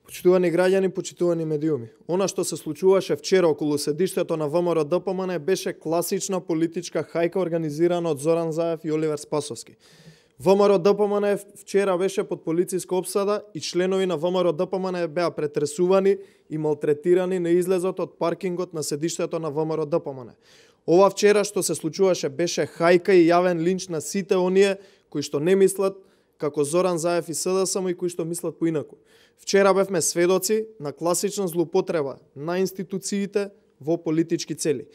Почитувани граѓани, почитувани медиуми. Она што се случуваше вчера околу седиштето на ВМРО-ДПМН беше класична политичка хајка организирана од Зоран Заев и Оливер Спасовски. ВМРО-ДПМН вчера беше под полициска опсада и членови на ВМРО-ДПМН беа претресувани и малтретирани на излезот од паркингот на седиштето на ВМРО-ДПМН. Ова вчера што се случуваше беше хајка и јавен линч на сите оние кои што не мислат како Зоран Заев и СДСМ и кои што мислат поинаку. Вчера бевме сведоци на класична злоупотреба на институциите во политички цели.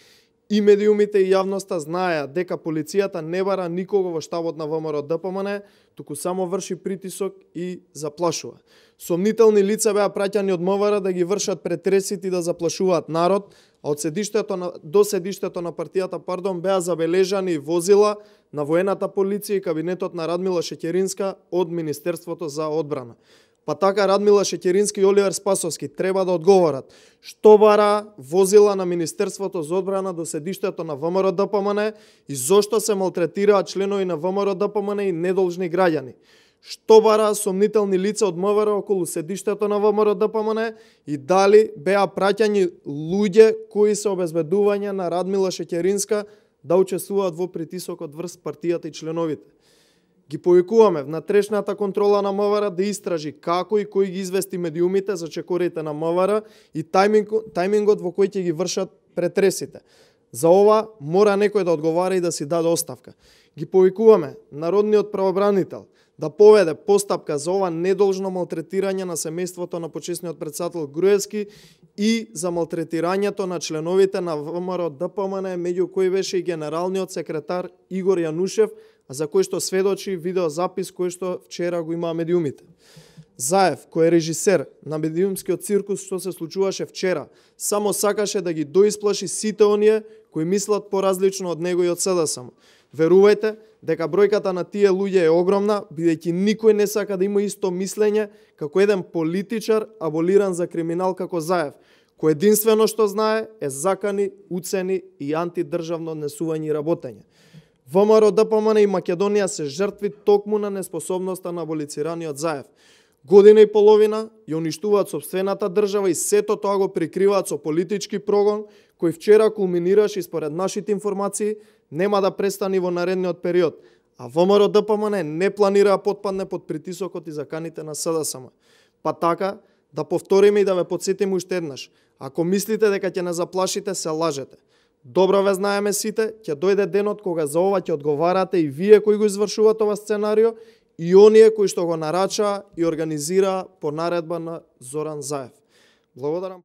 И медиумите и јавноста знаеа дека полицијата не бара никого во штабот на ВМРО-ДПМН, туку само врши притисок и заплашува. Сомнителни лица беа праќани од МВР да ги вршат претресите и да заплашуваат народ, а од до седиштето на партијата, беа забележани возила на воената полиција и кабинетот на Радмила Шеќеринска од Министерството за одбрана. Па така Радмила Шеќерински и Оливер Спасовски треба да одговорат што бара возила на Министерството за одбрана до седиштето на ВМРО-ДПМН и зошто се малтретираат членови на WHO-ДПМН и недолжни граѓани. Што бара сомнителни лица од МВР околу седиштето на ВМРО-ДПМН и дали беа праќани луѓе кои се обезбедување на Радмила Шеќеринска да учествуваат во притисокот врз партијата и членовите. Ги повикуваме внатрешната контрола на МВР да истражи како и кој ги извести медиумите за чекорите на МВР и тајмингот во кој ќе ги вршат претресите. За ова мора некој да одговара и да си даде оставка. Ги повикуваме народниот правобранител да поведе постапка за ова недолжно малтретирање на семејството на почесниот претседател Груевски и за малтретирањето на членовите на ВМРО-ДПМН, меѓу кои беше и генералниот секретар Игор Јанушев, за кој што сведочи видеозапис кој што вчера го имаа медиумите. Заев, кој е режисер на медиумскиот циркус што се случуваше вчера, само сакаше да ги доисплаши сите оние кои мислат поразлично од него и од СДСМ. Верувајте дека бројката на тие луѓе е огромна, бидејќи никој не сака да има исто мислење како еден политичар аболиран за криминал како Заев, кој единствено што знае е закани, уцени и антидржавно однесување и работење. ВМРО-ДПМН и Македонија се жртви токму на неспособноста на аболицираниот Заев. Година и половина ја уништуваат сопствената држава и сето тоа го прикриваат со политички прогон, кој вчера кулминираше и според нашите информации нема да престани во наредниот период, а ВМРО-ДПМН не планира да потпадне под притисокот и заканите на СДСМ. Па така, да повториме и да ве потсетиме уште еднаш. Ако мислите дека ќе не заплашите, се лажете. Добро ве знаеме сите, ќе дојде денот кога за ова ќе одговарате и вие кои го извршуваат ова сценарио и оние кои што го нарачаа и организираа по наредба на Зоран Заев. Благодарам.